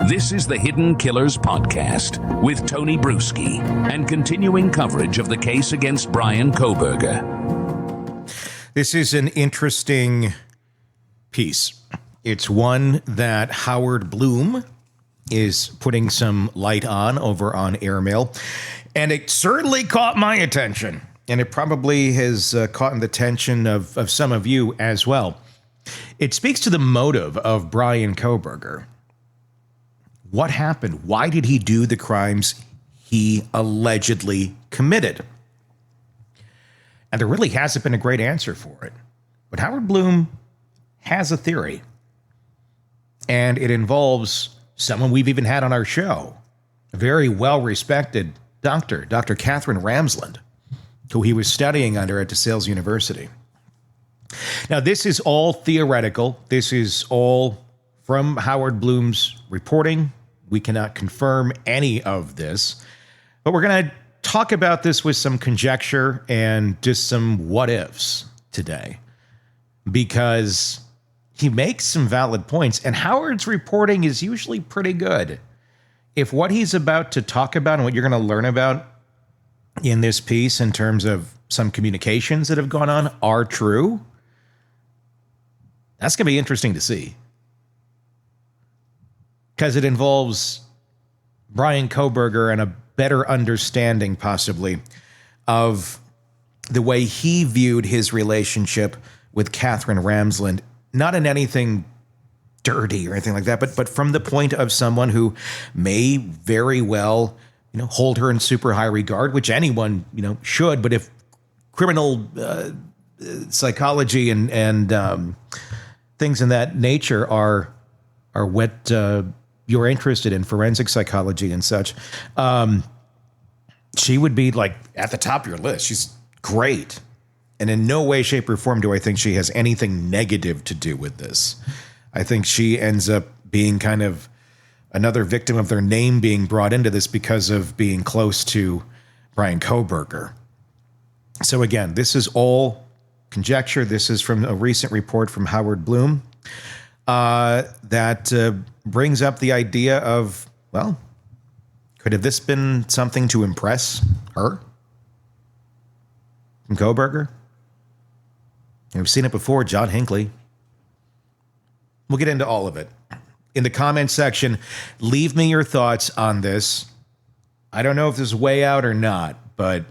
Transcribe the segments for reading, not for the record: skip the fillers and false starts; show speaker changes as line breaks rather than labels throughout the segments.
This is the Hidden Killers Podcast with Tony Brueski and continuing coverage of the case against Bryan Kohberger.
This is an interesting piece. It's one that Howard Blum is putting some light on over on Airmail, and it certainly caught my attention, and it probably has caught the attention of some of you as well. It speaks to the motive of Bryan Kohberger. What happened? Why did he do the crimes he allegedly committed? And there really hasn't been a great answer for it. But Howard Blum has a theory. And it involves someone we've even had on our show, a very well-respected doctor, Dr. Katherine Ramsland, who he was studying under at DeSales University. Now, this is all theoretical. This is all from Howard Blum's reporting. We cannot confirm any of this, but we're going to talk about this with some conjecture and just some what ifs today, because he makes some valid points, and Howard's reporting is usually pretty good. If what he's about to talk about and what you're going to learn about in this piece in terms of some communications that have gone on are true, that's going to be interesting to see. Because it involves Bryan Kohberger and a better understanding, possibly, of the way he viewed his relationship with Katherine Ramsland, not in anything dirty or anything like that, but from the point of someone who may very well, hold her in super high regard, which anyone, should. But if criminal psychology and things in that nature are what you're interested in, forensic psychology and such, she would be like at the top of your list. She's great. And in no way, shape, or form do I think she has anything negative to do with this. I think she ends up being kind of another victim of their name being brought into this because of being close to Bryan Kohberger. So again, this is all conjecture. This is from a recent report from Howard Blum that brings up the idea of, well, could have this been something to impress her from Kohberger? We've seen it before, John Hinckley. We'll get into all of it. In the comments section, leave me your thoughts on this. I don't know if this is way out or not, but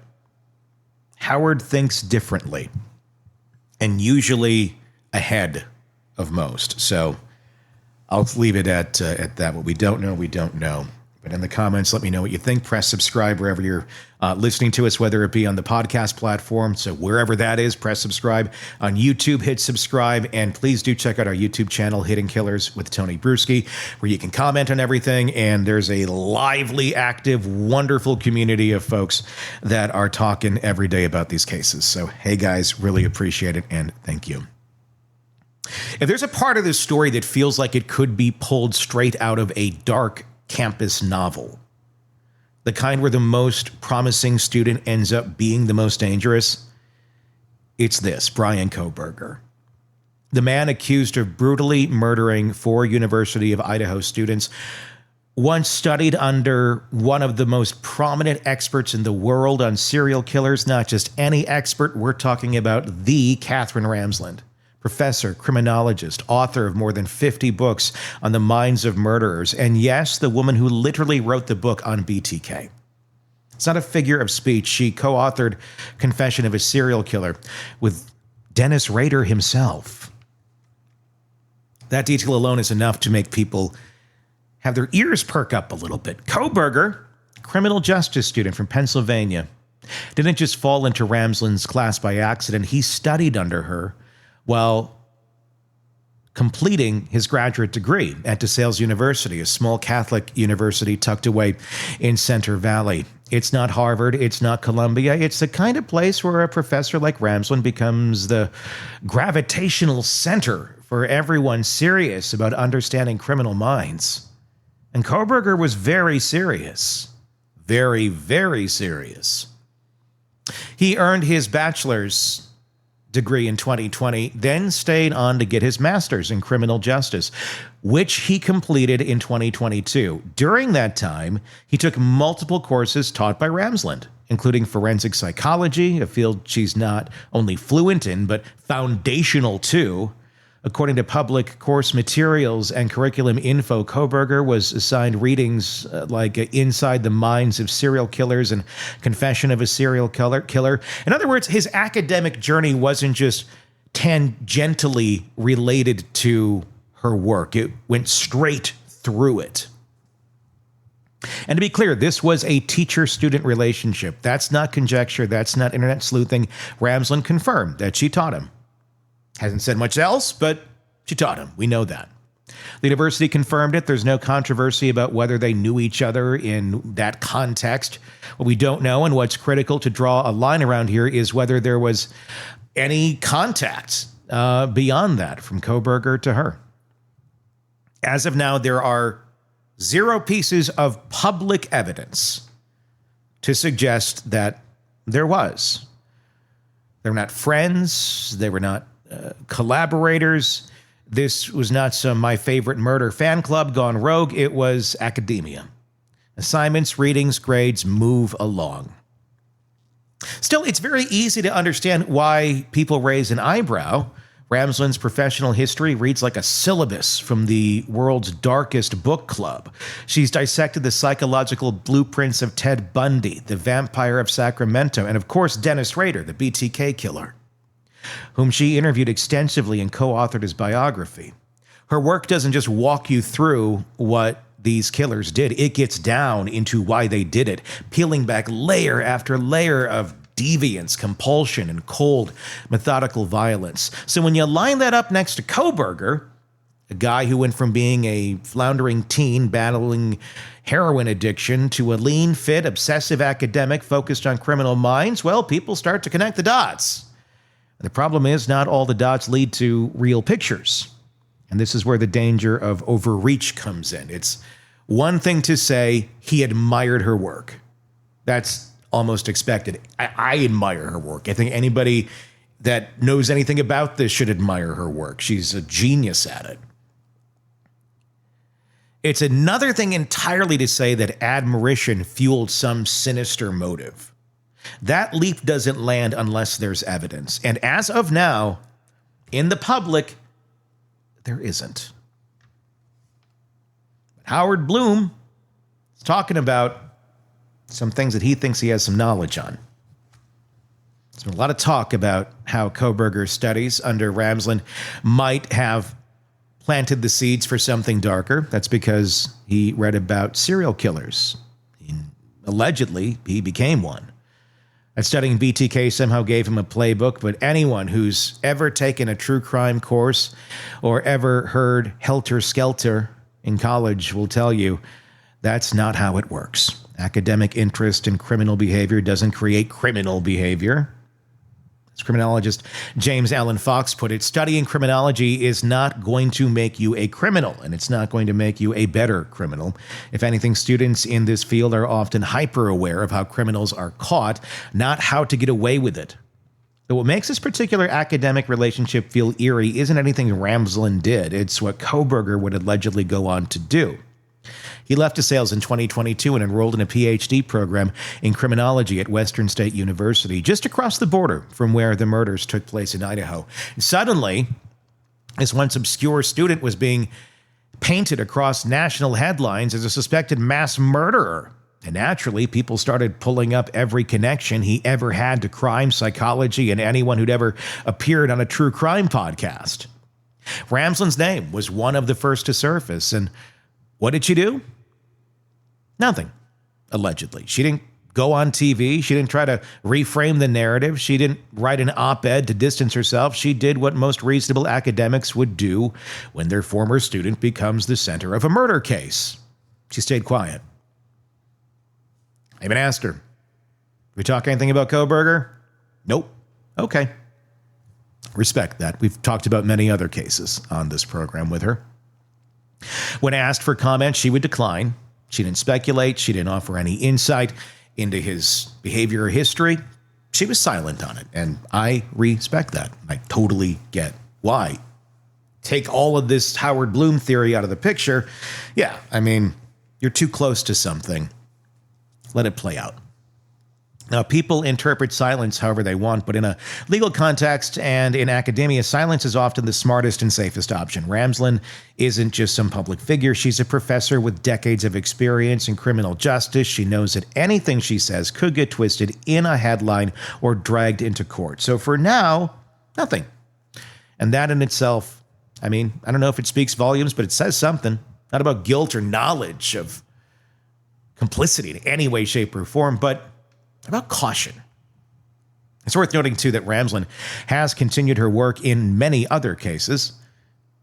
Howard thinks differently and usually ahead of most. So I'll leave it at that. What we don't know, we don't know. But in the comments, let me know what you think. Press subscribe wherever you're listening to us, whether it be on the podcast platform. So wherever that is, press subscribe. On YouTube, hit subscribe. And please do check out our YouTube channel, Hidden Killers with Tony Brueski, where you can comment on everything. And there's a lively, active, wonderful community of folks that are talking every day about these cases. So, hey, guys, really appreciate it. And thank you. If there's a part of this story that feels like it could be pulled straight out of a dark campus novel, the kind where the most promising student ends up being the most dangerous, it's this: Bryan Kohberger. The man accused of brutally murdering 4 University of Idaho students once studied under one of the most prominent experts in the world on serial killers. Not just any expert, we're talking about the Katherine Ramsland, professor, criminologist, author of more than 50 books on the minds of murderers. And yes, the woman who literally wrote the book on BTK. It's not a figure of speech. She co-authored Confession of a Serial Killer with Dennis Rader himself. That detail alone is enough to make people have their ears perk up a little bit. Kohberger, criminal justice student from Pennsylvania, didn't just fall into Ramsland's class by accident. He studied under her while completing his graduate degree at DeSales University, a small Catholic university tucked away in Center Valley. It's not Harvard, it's not Columbia. It's the kind of place where a professor like Ramsland becomes the gravitational center for everyone serious about understanding criminal minds. And Kohberger was very serious. Very, very serious. He earned his bachelor's degree in 2020, then stayed on to get his master's in criminal justice, which he completed in 2022. During that time, he took multiple courses taught by Ramsland, including forensic psychology, a field she's not only fluent in, but foundational to. According to public course materials and curriculum info, Kohberger was assigned readings like Inside the Minds of Serial Killers and Confession of a Serial Killer. In other words, his academic journey wasn't just tangentially related to her work. It went straight through it. And to be clear, this was a teacher-student relationship. That's not conjecture. That's not internet sleuthing. Ramsland confirmed that she taught him. Hasn't said much else, but she taught him. We know that. The university confirmed it. There's no controversy about whether they knew each other in that context. What we don't know, and what's critical to draw a line around here, is whether there was any contact beyond that from Kohberger to her. As of now, there are 0 pieces of public evidence to suggest that there was. They were not friends. They were not collaborators. This was not some My Favorite Murder fan club gone rogue. It was academia. Assignments, readings, grades move along. Still, it's very easy to understand why people raise an eyebrow. Ramsland's professional history reads like a syllabus from the world's darkest book club. She's dissected the psychological blueprints of Ted Bundy, the vampire of Sacramento, and of course Dennis Rader, the BTK killer, whom she interviewed extensively and co-authored his biography. Her work doesn't just walk you through what these killers did. It gets down into why they did it, peeling back layer after layer of deviance, compulsion, and cold, methodical violence. So when you line that up next to Kohberger, a guy who went from being a floundering teen battling heroin addiction to a lean, fit, obsessive academic focused on criminal minds, well, people start to connect the dots. The problem is not all the dots lead to real pictures. And this is where the danger of overreach comes in. It's one thing to say he admired her work. That's almost expected. I admire her work. I think anybody that knows anything about this should admire her work. She's a genius at it. It's another thing entirely to say that admiration fueled some sinister motive. That leap doesn't land unless there's evidence. And as of now, in the public, there isn't. Howard Blum is talking about some things that he thinks he has some knowledge on. There's been a lot of talk about how Kohberger's studies under Ramsland might have planted the seeds for something darker. That's because he read about serial killers. Allegedly, he became one. That studying BTK somehow gave him a playbook, but anyone who's ever taken a true crime course or ever heard Helter Skelter in college will tell you that's not how it works. Academic interest in criminal behavior doesn't create criminal behavior. As criminologist James Allen Fox put it, studying criminology is not going to make you a criminal, and it's not going to make you a better criminal. If anything, students in this field are often hyper-aware of how criminals are caught, not how to get away with it. But what makes this particular academic relationship feel eerie isn't anything Ramsland did. It's what Kohberger would allegedly go on to do. He left DeSales in 2022 and enrolled in a PhD program in criminology at Western State University, just across the border from where the murders took place in Idaho. And suddenly, this once obscure student was being painted across national headlines as a suspected mass murderer. And naturally, people started pulling up every connection he ever had to crime, psychology, and anyone who'd ever appeared on a true crime podcast. Ramsland's name was one of the first to surface, and what did she do? Nothing, allegedly. She didn't go on TV. She didn't try to reframe the narrative. She didn't write an op-ed to distance herself. She did what most reasonable academics would do when their former student becomes the center of a murder case. She stayed quiet. I even asked her, we talk anything about Kohberger? Nope. Okay. Respect that. We've talked about many other cases on this program with her. When asked for comment, she would decline. She didn't speculate. She didn't offer any insight into his behavior or history. she was silent on it, and I respect that. I totally get why. Take all of this Howard Blum theory out of the picture. Yeah, I mean, you're too close to something. Let it play out. Now, people interpret silence however they want, but in a legal context and in academia, silence is often the smartest and safest option. Ramsland isn't just some public figure. She's a professor with decades of experience in criminal justice. She knows that anything she says could get twisted in a headline or dragged into court. So for now, nothing. And that in itself, I mean, I don't know if it speaks volumes, but it says something. Not about guilt or knowledge of complicity in any way, shape, or form, but about caution. It's worth noting, too, that Ramsland has continued her work in many other cases.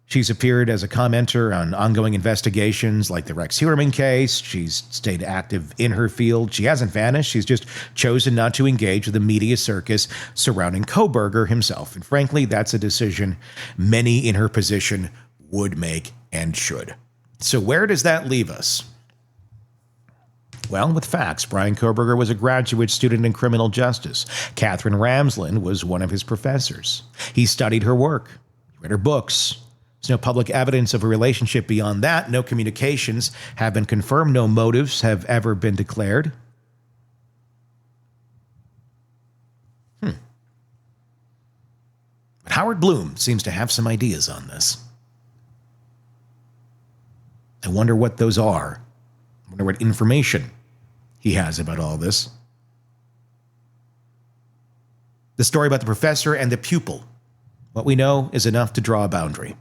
She's appeared as a commenter on ongoing investigations like the Rex Heuermann case. She's stayed active in her field. She hasn't vanished. She's just chosen not to engage with the media circus surrounding Kohberger himself. And frankly, that's a decision many in her position would make and should. So where does that leave us? Well, with facts, Bryan Kohberger was a graduate student in criminal justice. Katherine Ramsland was one of his professors. He studied her work. He read her books. There's no public evidence of a relationship beyond that. No communications have been confirmed. No motives have ever been declared. But Howard Blum seems to have some ideas on this. I wonder what those are. I wonder what information he has about all this. The story about the professor and the pupil. What we know is enough to draw a boundary.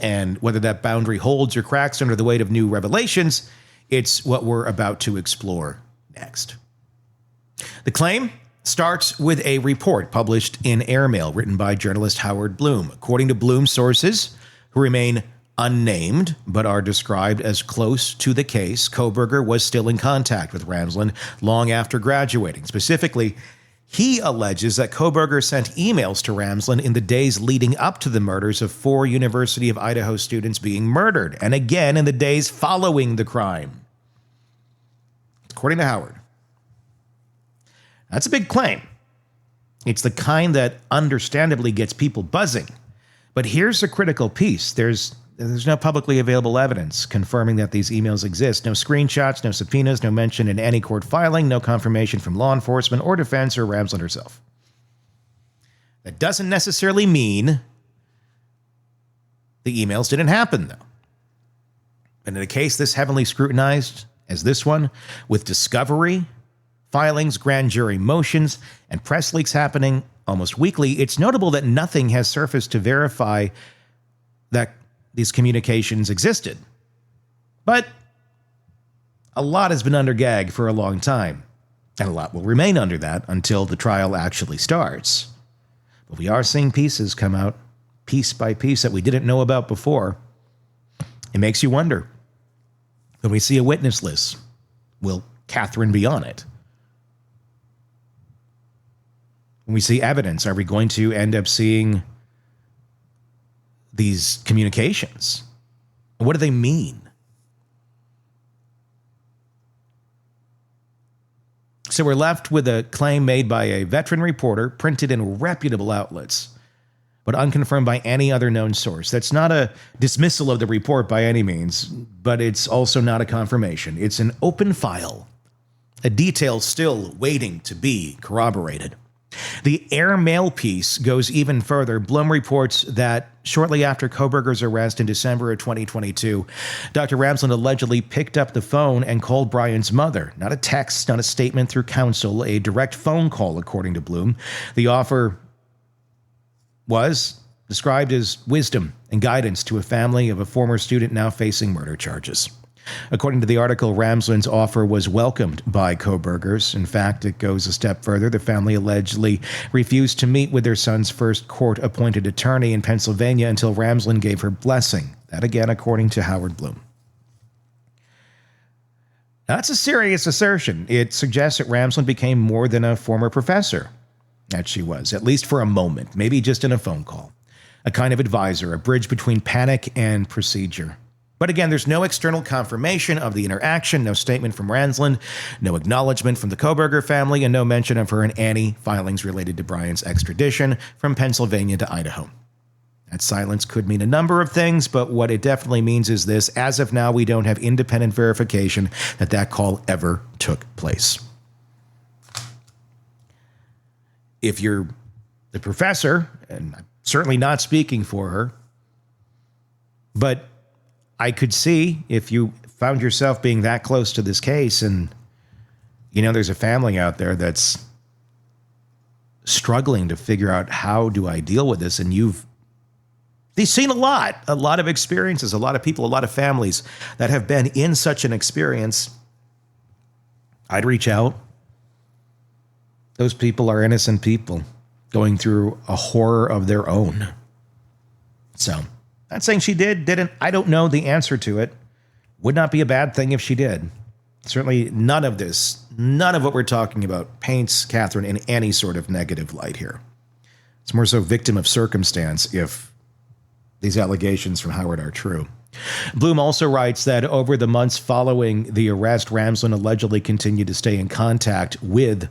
And whether that boundary holds or cracks under the weight of new revelations, it's what we're about to explore next. The claim starts with a report published in Airmail written by journalist Howard Blum. According to Blum sources, who remain unnamed, but are described as close to the case, Kohberger was still in contact with Ramsland long after graduating. Specifically, he alleges that Kohberger sent emails to Ramsland in the days leading up to the murders of 4 University of Idaho students being murdered, and again in the days following the crime. According to Howard. That's a big claim. It's the kind that understandably gets people buzzing. But here's the critical piece. There's no publicly available evidence confirming that these emails exist. No screenshots, no subpoenas, no mention in any court filing, no confirmation from law enforcement or defense or Ramsland herself. That doesn't necessarily mean the emails didn't happen, though. And in a case this heavily scrutinized as this one, with discovery, filings, grand jury motions, and press leaks happening almost weekly, it's notable that nothing has surfaced to verify that these communications existed. But a lot has been under gag for a long time, and a lot will remain under that until the trial actually starts. But we are seeing pieces come out, piece by piece, that we didn't know about before. It makes you wonder, when we see a witness list, will Katherine be on it? When we see evidence, are we going to end up seeing these communications? What do they mean? So we're left with a claim made by a veteran reporter, printed in reputable outlets, but unconfirmed by any other known source. That's not a dismissal of the report by any means, but it's also not a confirmation. It's an open file, a detail still waiting to be corroborated. The Airmail piece goes even further. Blum reports that shortly after Kohberger's arrest in December of 2022, Dr. Ramsland allegedly picked up the phone and called Bryan's mother. Not a text, not a statement through counsel, a direct phone call, according to Blum. The offer was described as wisdom and guidance to a family of a former student now facing murder charges. According to the article, Ramsland's offer was welcomed by Kohberger's. In fact, it goes a step further. The family allegedly refused to meet with their son's first court-appointed attorney in Pennsylvania until Ramsland gave her blessing. That again, according to Howard Blum. Now, that's a serious assertion. It suggests that Ramsland became more than a former professor. That she was, at least for a moment, maybe just in a phone call. A kind of advisor, a bridge between panic and procedure. But again, there's no external confirmation of the interaction, no statement from Ramsland, no acknowledgement from the Kohberger family, and no mention of her and Annie filings related to Bryan's extradition from Pennsylvania to Idaho. That silence could mean a number of things, but what it definitely means is this: as of now, we don't have independent verification that that call ever took place. If you're the professor, and I'm certainly not speaking for her, but I could see if you found yourself being that close to this case and, there's a family out there that's struggling to figure out how do I deal with this, and you've seen a lot of experiences, a lot of people, a lot of families that have been in such an experience, I'd reach out. Those people are innocent people going through a horror of their own. So, not saying she didn't. I don't know the answer to it. Would not be a bad thing if she did. Certainly none of what we're talking about paints Katherine in any sort of negative light here. It's more so victim of circumstance if these allegations from Howard are true. Blum also writes that over the months following the arrest, Ramsland allegedly continued to stay in contact with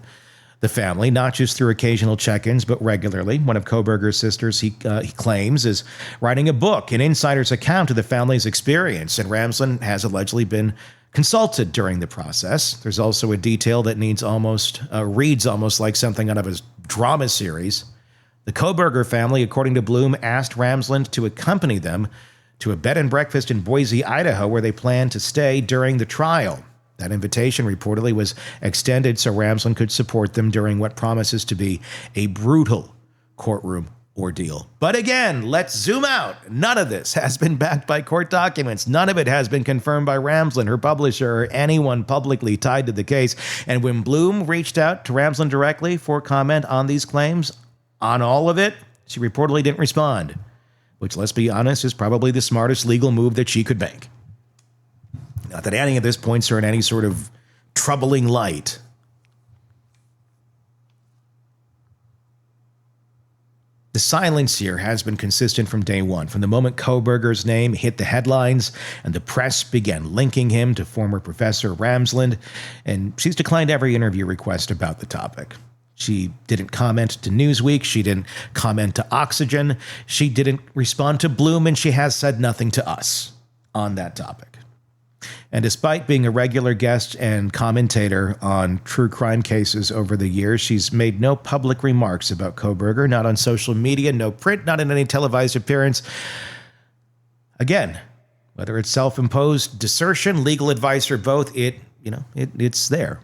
the family, not just through occasional check-ins, but regularly. One of Kohberger's sisters, he claims, is writing a book, an insider's account of the family's experience, and Ramsland has allegedly been consulted during the process. There's also a detail that reads almost like something out of a drama series. The Kohberger family, according to Blum, asked Ramsland to accompany them to a bed and breakfast in Boise, Idaho, where they planned to stay during the trial. That invitation reportedly was extended so Ramsland could support them during what promises to be a brutal courtroom ordeal. But again, let's zoom out. None of this has been backed by court documents. None of it has been confirmed by Ramsland, her publisher, or anyone publicly tied to the case. And when Blum reached out to Ramsland directly for comment on these claims, on all of it, she reportedly didn't respond, which, let's be honest, is probably the smartest legal move that she could make. Not that any of this points her in any sort of troubling light. The silence here has been consistent from day one. From the moment Kohberger's name hit the headlines and the press began linking him to former Professor Ramsland, and she's declined every interview request about the topic. She didn't comment to Newsweek. She didn't comment to Oxygen. She didn't respond to Blum, and she has said nothing to us on that topic. And despite being a regular guest and commentator on true crime cases over the years, she's made no public remarks about Kohberger, not on social media, no print, not in any televised appearance. Again, whether it's self-imposed desertion, legal advice, or both, it's there.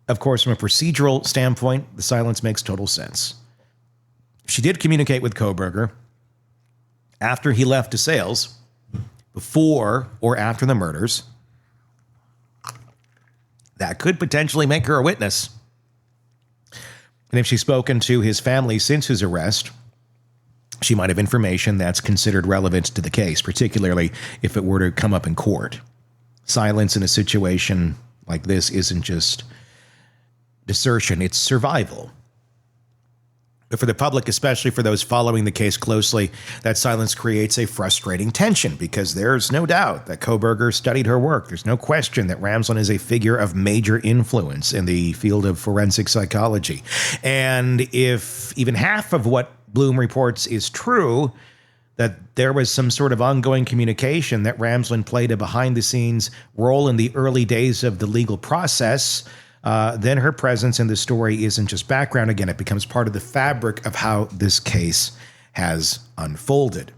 Of course, from a procedural standpoint, the silence makes total sense. She did communicate with Kohberger after he left DeSales, before or after the murders. That could potentially make her a witness. And if she's spoken to his family since his arrest, she might have information that's considered relevant to the case, particularly if it were to come up in court. Silence in a situation like this isn't just desertion, it's survival. But for the public, especially for those following the case closely, that silence creates a frustrating tension because there's no doubt that Kohberger studied her work. There's no question that Ramsland is a figure of major influence in the field of forensic psychology. And if even half of what Blum reports is true, that there was some sort of ongoing communication that Ramsland played a behind-the-scenes role in the early days of the legal process, then her presence in the story isn't just background. Again, it becomes part of the fabric of how this case has unfolded.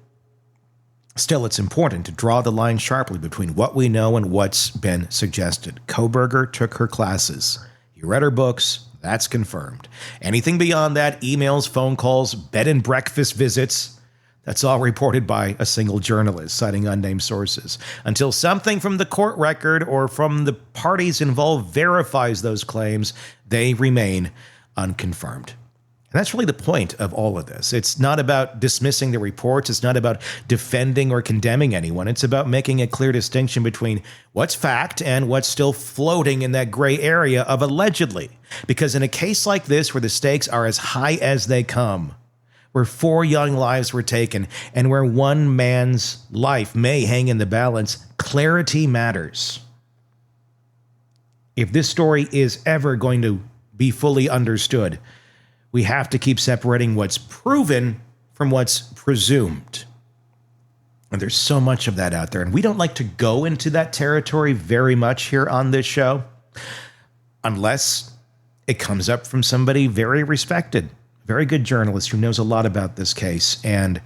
Still, it's important to draw the line sharply between what we know and what's been suggested. Kohberger took her classes. He read her books. That's confirmed. Anything beyond that, emails, phone calls, bed and breakfast visits, that's all reported by a single journalist, citing unnamed sources. Until something from the court record or from the parties involved verifies those claims, they remain unconfirmed. And that's really the point of all of this. It's not about dismissing the reports. It's not about defending or condemning anyone. It's about making a clear distinction between what's fact and what's still floating in that gray area of allegedly. Because in a case like this, where the stakes are as high as they come, where 4 young lives were taken, and where one man's life may hang in the balance, clarity matters. If this story is ever going to be fully understood, we have to keep separating what's proven from what's presumed. And there's so much of that out there. And we don't like to go into that territory very much here on this show, unless it comes up from somebody very respected, very good journalist who knows a lot about this case and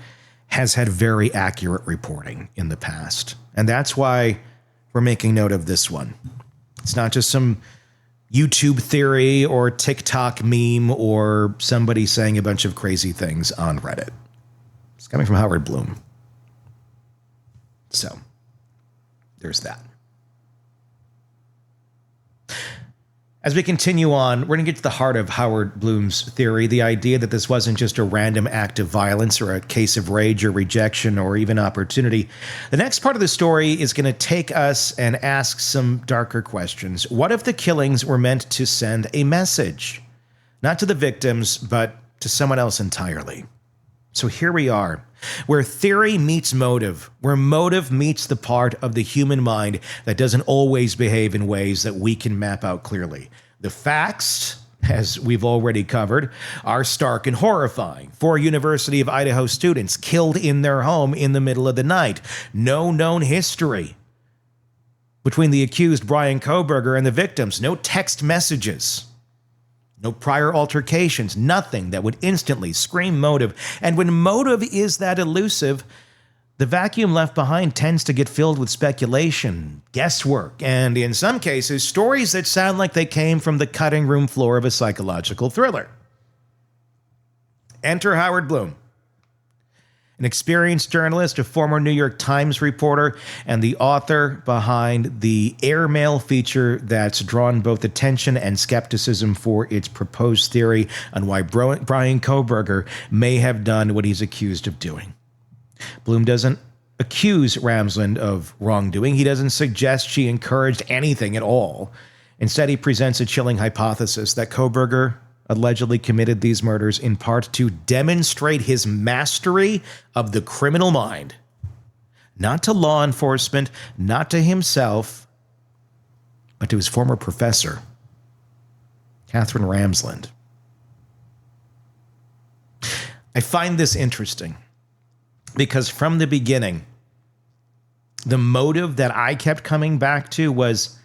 has had very accurate reporting in the past. And that's why we're making note of this one. It's not just some YouTube theory or TikTok meme or somebody saying a bunch of crazy things on Reddit. It's coming from Howard Blum. So, there's that. As we continue on, we're going to get to the heart of Howard Blum's theory, the idea that this wasn't just a random act of violence or a case of rage or rejection or even opportunity. The next part of the story is going to take us and ask some darker questions. What if the killings were meant to send a message? Not to the victims, but to someone else entirely. So here we are, where theory meets motive, where motive meets the part of the human mind that doesn't always behave in ways that we can map out clearly. The facts, as we've already covered, are stark and horrifying. 4 University of Idaho students killed in their home in the middle of the night. No known history between the accused Bryan Kohberger and the victims. No text messages. No prior altercations, nothing that would instantly scream motive. And when motive is that elusive, the vacuum left behind tends to get filled with speculation, guesswork, and in some cases, stories that sound like they came from the cutting room floor of a psychological thriller. Enter Howard Blum, an experienced journalist, a former New York Times reporter, and the author behind the airmail feature that's drawn both attention and skepticism for its proposed theory on why Bryan Kohberger may have done what he's accused of doing. Blum doesn't accuse Ramsland of wrongdoing. He doesn't suggest she encouraged anything at all. Instead, he presents a chilling hypothesis that Kohberger allegedly committed these murders in part to demonstrate his mastery of the criminal mind. Not to law enforcement, not to himself, but to his former professor, Katherine Ramsland. I find this interesting because from the beginning, the motive that I kept coming back to was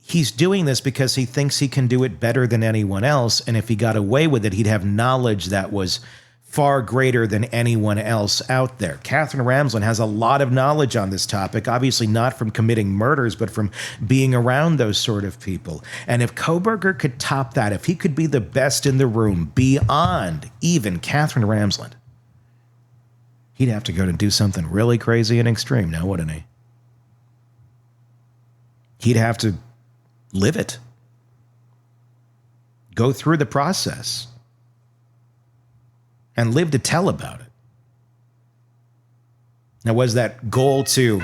he's doing this because he thinks he can do it better than anyone else. And if he got away with it, he'd have knowledge that was far greater than anyone else out there. Katherine Ramsland has a lot of knowledge on this topic, obviously not from committing murders, but from being around those sort of people. And if Kohberger could top that, if he could be the best in the room beyond even Katherine Ramsland, he'd have to go to do something really crazy and extreme now, wouldn't he? He'd have to live it. Go through the process. And live to tell about it. Now, was that goal to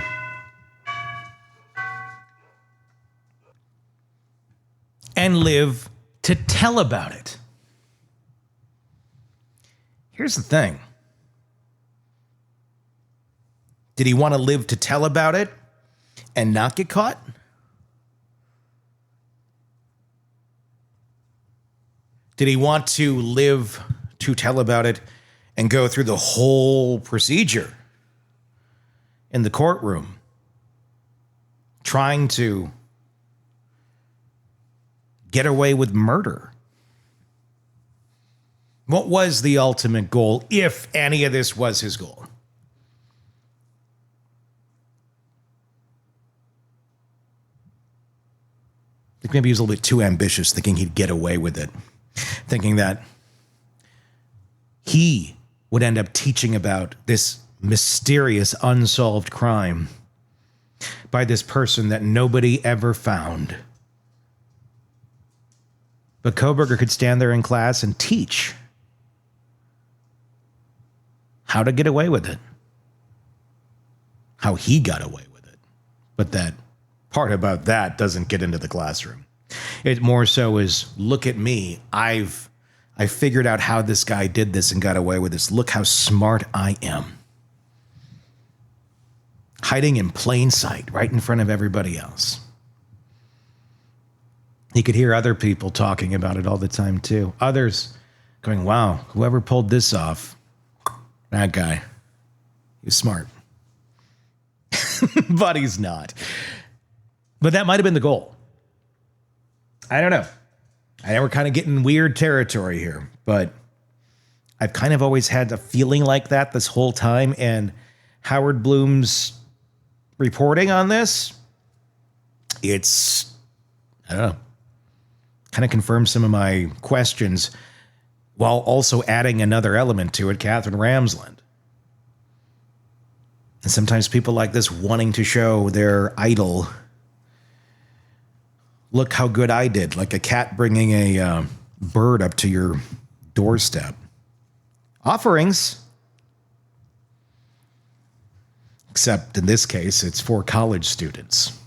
and live to tell about it? Here's the thing. Did he want to live to tell about it and not get caught? Did he want to live to tell about it and go through the whole procedure in the courtroom, trying to get away with murder? What was the ultimate goal, if any of this was his goal? I think maybe he was a little bit too ambitious, thinking he'd get away with it, thinking that he would end up teaching about this mysterious unsolved crime by this person that nobody ever found. But Kohberger could stand there in class and teach how to get away with it, how he got away with it. But that part about that doesn't get into the classroom. It more so is, look at me. I've I figured out how this guy did this and got away with this. Look how smart I am. Hiding in plain sight, right in front of everybody else. He could hear other people talking about it all the time, too. Others going, wow, whoever pulled this off, that guy, he's smart. But he's not. But that might have been the goal. I don't know. I know we're kind of getting weird territory here, but I've kind of always had a feeling like that this whole time. And Howard Blum's reporting on this, it's, I don't know, kind of confirms some of my questions while also adding another element to it, Katherine Ramsland. And sometimes people like this wanting to show their idol, look how good I did, like a cat bringing a bird up to your doorstep. Offerings. Except in this case, it's for college students.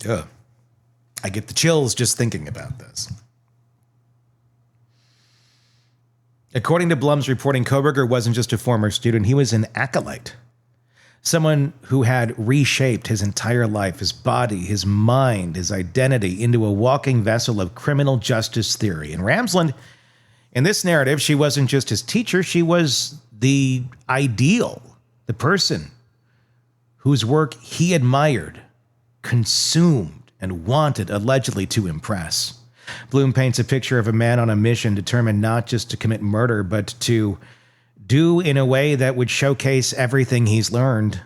Ugh. I get the chills just thinking about this. According to Blum's reporting, Kohberger wasn't just a former student, he was an acolyte. Someone who had reshaped his entire life, his body, his mind, his identity into a walking vessel of criminal justice theory. And Ramsland, in this narrative, she wasn't just his teacher, she was the ideal, the person whose work he admired, consumed, and wanted allegedly to impress. Blum paints a picture of a man on a mission determined not just to commit murder, but to do in a way that would showcase everything he's learned,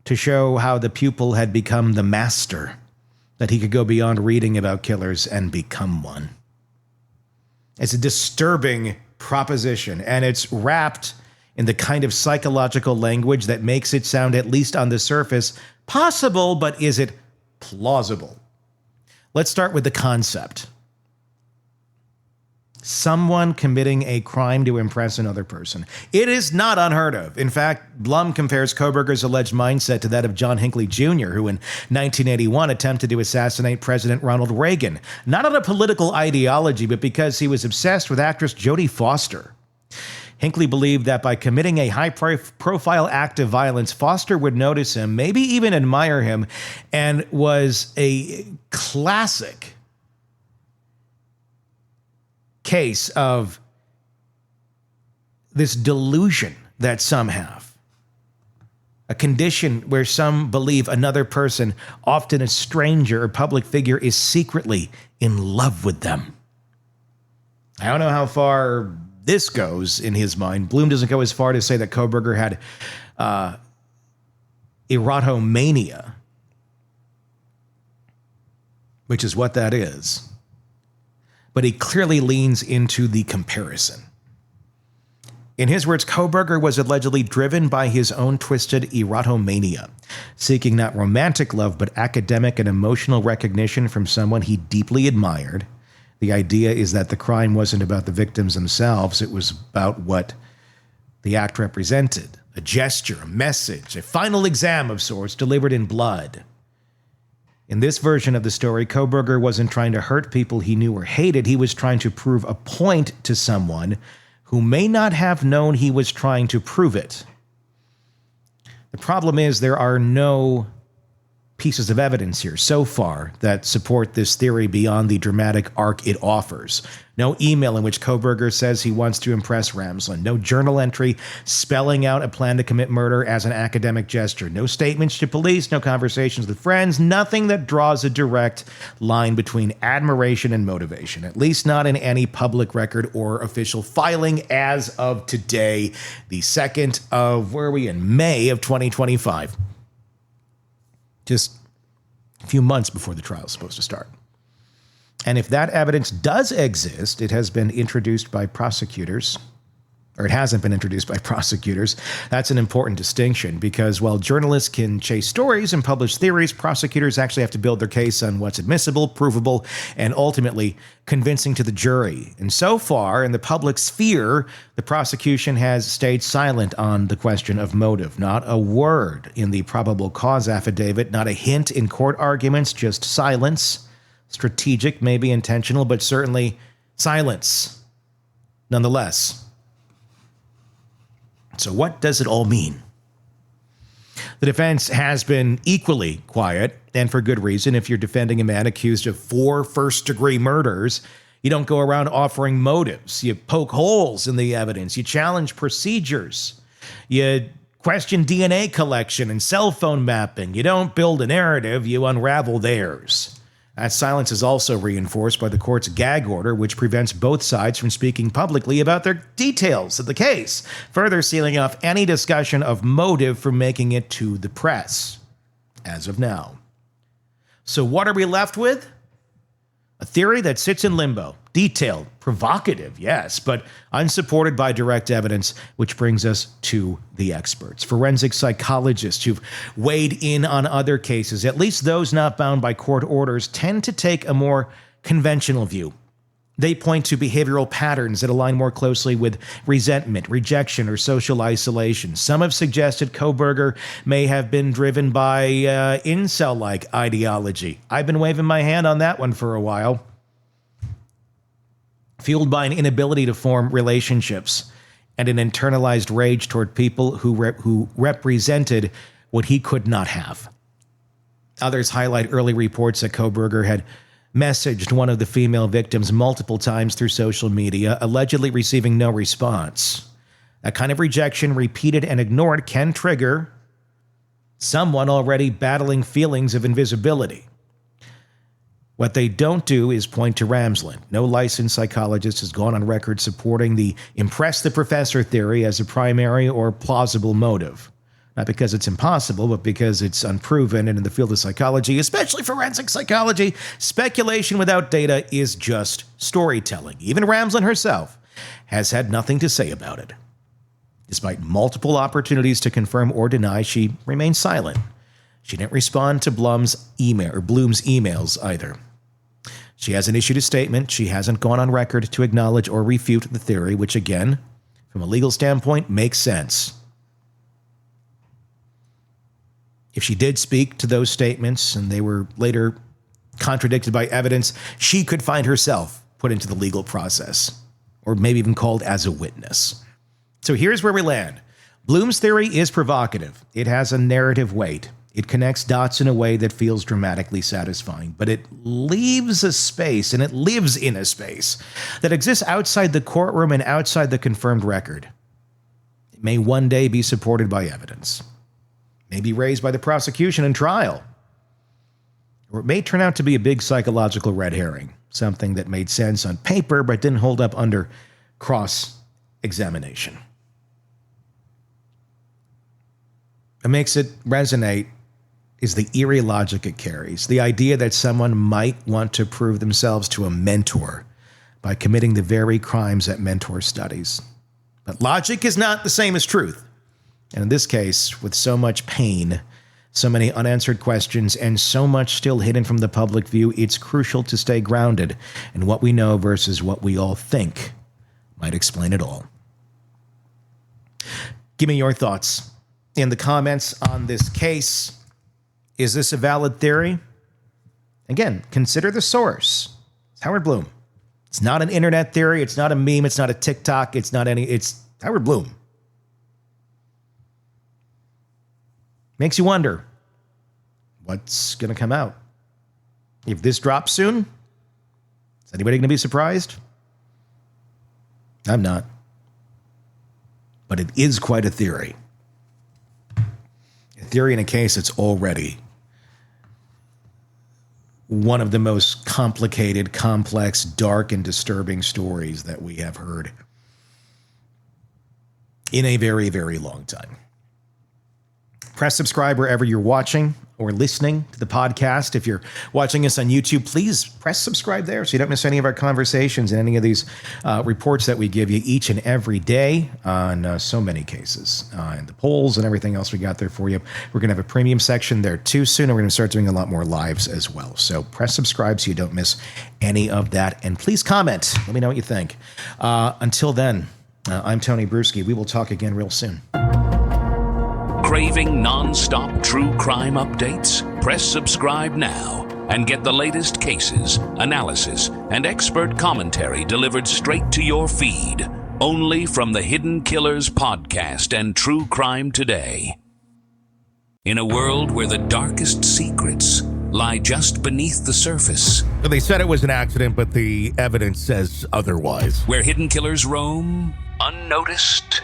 to show how the pupil had become the master, that he could go beyond reading about killers and become one. It's a disturbing proposition, and it's wrapped in the kind of psychological language that makes it sound, at least on the surface, possible, but is it plausible? Let's start with the concept. Someone committing a crime to impress another person. It is not unheard of. In fact, Blum compares Kohberger's alleged mindset to that of John Hinckley Jr., who in 1981 attempted to assassinate President Ronald Reagan, not out of political ideology, but because he was obsessed with actress Jodie Foster. Hinckley believed that by committing a high-profile act of violence, Foster would notice him, maybe even admire him, and was a classic case of this delusion that some have. A condition where some believe another person, often a stranger or public figure, is secretly in love with them. I don't know how far this goes in his mind. Blum doesn't go as far to say that Kohberger had erotomania, which is what that is. But he clearly leans into the comparison. In his words, Kohberger was allegedly driven by his own twisted erotomania, seeking not romantic love, but academic and emotional recognition from someone he deeply admired. The idea is that the crime wasn't about the victims themselves, it was about what the act represented. A gesture, a message, a final exam of sorts delivered in blood. In this version of the story, Kohberger wasn't trying to hurt people he knew or hated. He was trying to prove a point to someone who may not have known he was trying to prove it. The problem is there are no pieces of evidence here so far that support this theory beyond the dramatic arc it offers. No email in which Kohberger says he wants to impress Ramsland. No journal entry spelling out a plan to commit murder as an academic gesture. No statements to police, no conversations with friends, nothing that draws a direct line between admiration and motivation, at least not in any public record or official filing as of today, the 2nd of, where are we in, May of 2025. Just a few months before the trial is supposed to start. And if that evidence does exist, it has been introduced by prosecutors, or it hasn't been introduced by prosecutors. That's an important distinction because while journalists can chase stories and publish theories, prosecutors actually have to build their case on what's admissible, provable, and ultimately convincing to the jury. And so far, in the public sphere, the prosecution has stayed silent on the question of motive. Not a word in the probable cause affidavit, not a hint in court arguments, just silence. strategic, maybe intentional, but certainly silence nonetheless. So what does it all mean? The defense has been equally quiet, and for good reason. If you're defending a man accused of 4 first-degree murders, you don't go around offering motives. You poke holes in the evidence. You challenge procedures. You question DNA collection and cell phone mapping. You don't build a narrative. You unravel theirs. That silence is also reinforced by the court's gag order, which prevents both sides from speaking publicly about their details of the case, further sealing off any discussion of motive from making it to the press, as of now. So what are we left with? A theory that sits in limbo, detailed, provocative, yes, but unsupported by direct evidence, which brings us to the experts, forensic psychologists who've weighed in on other cases. At least those not bound by court orders tend to take a more conventional view. They point to behavioral patterns that align more closely with resentment, rejection, or social isolation. Some have suggested Kohberger may have been driven by incel-like ideology. I've been waving my hand on that one for a while. Fueled by an inability to form relationships and an internalized rage toward people who represented what he could not have. Others highlight early reports that Kohberger had messaged one of the female victims multiple times through social media, allegedly receiving no response. That kind of rejection, repeated and ignored, can trigger someone already battling feelings of invisibility. What they don't do is point to Ramsland. No licensed psychologist has gone on record supporting the impress the professor theory as a primary or plausible motive. Not because it's impossible, but because it's unproven, and in the field of psychology, especially forensic psychology, speculation without data is just storytelling. Even Ramsland herself has had nothing to say about it. Despite multiple opportunities to confirm or deny, she remained silent. She didn't respond to Blum's emails either. She hasn't issued a statement. She hasn't gone on record to acknowledge or refute the theory, which again, from a legal standpoint, makes sense. If she did speak to those statements and they were later contradicted by evidence, she could find herself put into the legal process, or maybe even called as a witness. So here's where we land. Blum's theory is provocative. It has a narrative weight. It connects dots in a way that feels dramatically satisfying, but it leaves a space, and it lives in a space that exists outside the courtroom and outside the confirmed record. It may one day be supported by evidence, may be raised by the prosecution in trial, or it may turn out to be a big psychological red herring, something that made sense on paper but didn't hold up under cross-examination. What makes it resonate is the eerie logic it carries, the idea that someone might want to prove themselves to a mentor by committing the very crimes that mentor studies. But logic is not the same as truth. And in this case, with so much pain, so many unanswered questions, and so much still hidden from the public view, it's crucial to stay grounded in what we know versus what we all think might explain it all. Give me your thoughts in the comments on this case. Is this a valid theory? Again, consider the source. It's Howard Blum. It's not an internet theory. It's not a meme. It's not a TikTok. It's Howard Blum. Makes you wonder what's going to come out. If this drops soon, is anybody going to be surprised? I'm not. But it is quite a theory. A theory in a case that's already one of the most complicated, complex, dark, and disturbing stories that we have heard in a very, very long time. Press subscribe wherever you're watching or listening to the podcast. If you're watching us on YouTube, please press subscribe there so you don't miss any of our conversations and any of these reports that we give you each and every day on so many cases and the polls and everything else we got there for you. We're going to have a premium section there too soon, and we're going to start doing a lot more lives as well. So press subscribe so you don't miss any of that. And please comment. Let me know what you think. Until then, I'm Tony Brueski. We will talk again real soon.
Craving non-stop true crime updates? Press subscribe now. and get the latest cases, analysis, and expert commentary delivered straight to your feed, only from the Hidden Killers podcast and True Crime Today. In a world where the darkest secrets lie just beneath the surface.
They said it was an accident, but the evidence says otherwise.
Where hidden killers roam, unnoticed,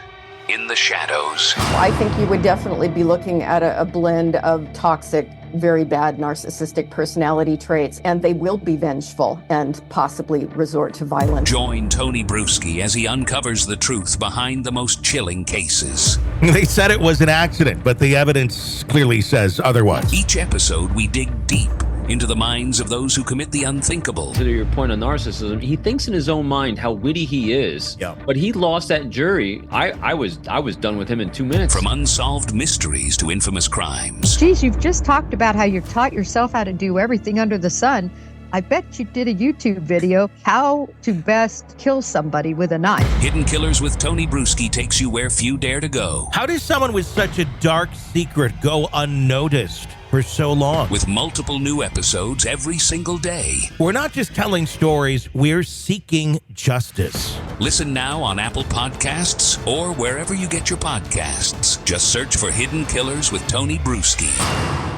in the shadows.
I think you would definitely be looking at a blend of toxic, very bad narcissistic personality traits, and they will be vengeful and possibly resort to violence.
Join Tony Brueski as he uncovers the truth behind the most chilling cases.
They said it was an accident, but the evidence clearly says otherwise.
Each episode, we dig deep into the minds of those who commit the unthinkable.
To your point on narcissism, he thinks in his own mind how witty he is.
Yeah.
But he lost that jury. I was done with him in 2 minutes.
From unsolved mysteries to infamous crimes.
Geez, you've just talked about how you've taught yourself how to do everything under the sun. I bet you did a YouTube video, how to best kill somebody with a knife.
Hidden Killers with Tony Brueski takes you where few dare to go.
How does someone with such a dark secret go unnoticed for so long?
With multiple new episodes every single day.
We're not just telling stories, we're seeking justice.
Listen now on Apple Podcasts or wherever you get your podcasts. Just search for Hidden Killers with Tony Brueski.